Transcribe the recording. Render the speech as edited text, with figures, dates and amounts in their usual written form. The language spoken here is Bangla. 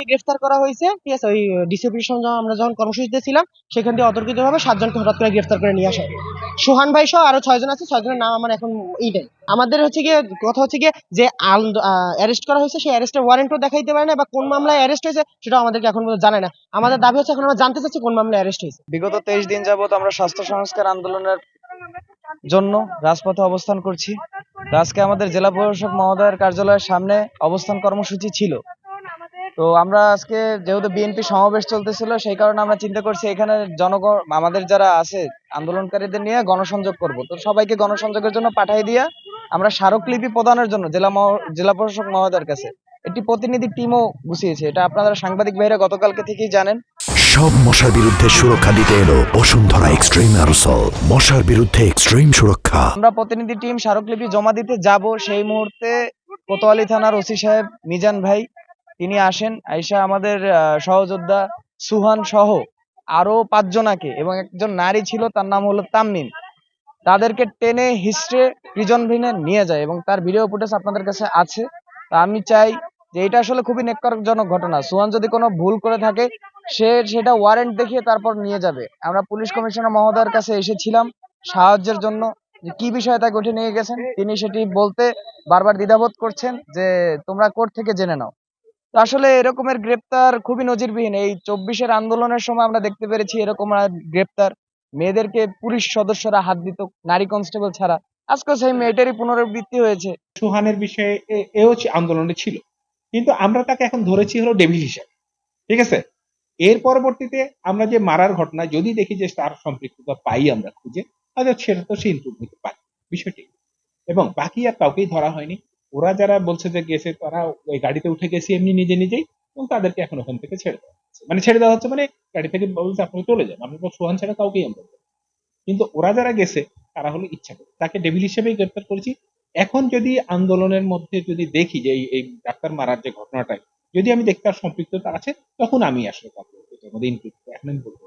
গ্রেফতার করা হয়েছে, ঠিক আছে। ওই ডিসি অফিস আমরা যখন কর্মসূচিতে ছিলাম সেখান থেকে অতর্কিতভাবে 7 জনকে হঠাৎ করে গ্রেফতার করে নিয়ে আসা হয়। সোহান ভাই সহ আরো 6 জন আছে, 6 জনের নাম আমার এখন এইটাই। আমাদের হচ্ছে গিয়ে কথা হচ্ছে গিয়ে যে অ্যারেস্ট করা হয়েছে সেই অ্যারেস্টের ওয়ারেন্টও দেখাইতে পারে না, বা কোন মামলায় অ্যারেস্ট হয়েছে সেটাও আমাদেরকে এখন পর্যন্ত জানায় না। আমাদের দাবি হচ্ছে এখন আমরা জানতে চাচ্ছি কোন মামলায় অ্যারেস্ট হয়েছে। বিগত 23 দিন যাবত আমরা স্বাস্থ্য সংস্কার আন্দোলনের জন্য রাজপথে অবস্থান করছি। আজকে আমাদের জেলা প্রশাসক মহোদয়ের কার্যালয়ের সামনে অবস্থান কর্মসূচি ছিল। তো আমরা আজকে যেহেতু বিএনপি সমাবেশ চলতেছিল সেই কারণে আমরা চিন্তা করছি এখানে জনগণ আমাদের যারা আছে আন্দোলনকারীদের নিয়ে গণসংযোগ করব। তো সবাইকে গণসংযোগের জন্য পাঠিয়ে দিয়ে আমরা স্মারকলিপি প্রদানের জন্য জেলা প্রশাসক মহোদয়ের কাছে একটি প্রতিনিধি টিমও গুছিয়েছে। এটা আপনারা সাংবাদিক ভাইরা গতকালকে থেকেই জানেন। সব মশার বিরুদ্ধে সুরক্ষা দিতে এলো বসুন্ধরা এক্সট্রিম অ্যারোসল, মশার বিরুদ্ধে এক্সট্রিম সুরক্ষা। আমরা প্রতিনিধি টিম স্মারকলিপি জমা দিতে যাব, সেই মুহূর্তে কোতোয়ালি থানার ওসি সাহেব মিজান ভাই তিনি আসেন। আইসা আমাদের সহযোদ্ধা সুহান সহ আরো 5 জনাকে এবং একজন নারী ছিল তার নাম হলো তাম্মিম, তাদেরকে টেনে হিস্ট্রে প্রিজন ভ্যানে নিয়ে যায় এবং তার ভিডিও ফুটেজ আপনাদের কাছে আছে। তা আমি চাই যে এটা আসলে খুবই নেক্কারজনক ঘটনা। সুহান যদি কোনো ভুল করে থাকে সেটা ওয়ারেন্ট দেখিয়ে তারপর নিয়ে যাবে। আমরা পুলিশ কমিশনার মহোদয়ের কাছে এসেছিলাম সাহায্যের জন্য, যে কি বিষয়ে তাকে উঠে নিয়ে গেছেন। তিনি সেটি বলতে বারবার দ্বিধাবোধ করছেন যে তোমরা কোর্ট থেকে জেনে নাও। তো আসলে এরকমের গ্রেপ্তার খুবই নজিরবিহীন। এই 24-এর আন্দোলনের সময় আমরা দেখতে পেরেছি এরকম গ্রেপ্তার, মেয়েদেরকে পুলিশ সদস্যরা হাত দিত নারী কনস্টেবল ছাড়া। আজকে সেই মেয়েটারই পুনরাবৃত্তি হয়েছে। সুহানের বিষয়ে এও আন্দোলনে ছিল, কিন্তু আমরা তাকে এখন ধরেছি হলো ডেভিল হিসেবে, ঠিক আছে। এর পরবর্তীতে আমরা যে মারার ঘটনা যদি দেখি যে তার সম্পৃক্ততা পাই আমরা খুঁজে, তাহলে সেটা তো সে ইনক্লুড নিতে পারে বিষয়টি। এবং বাকি আর কাউকেই ধরা হয়নি। ওরা যারা বলছে যে গেছে তারা ওই গাড়িতে উঠে গেছে এমনি নিজে নিজেই, এবং তাদেরকে এখন ওখান থেকে ছেড়ে দেওয়া হচ্ছে। মানে ছেড়ে দেওয়া হচ্ছে মানে গাড়ি থেকে বলছে আপনি চলে যান, আপনি তো সোহান ছাড়া কাউকেই আমরা। কিন্তু ওরা যারা গেছে তারা হলো ইচ্ছা করে, তাকে ডেভিল হিসেবেই গ্রেপ্তার করেছি। এখন যদি আন্দোলনের মধ্যে যদি দেখি যে এই ডাক্তার মারার যে ঘটনাটা যদি আমি দেখতে আর সম্পৃক্ততা আছে, তখন আমি আসলে তাকে ইনক্লুড এখন আমি বলবো।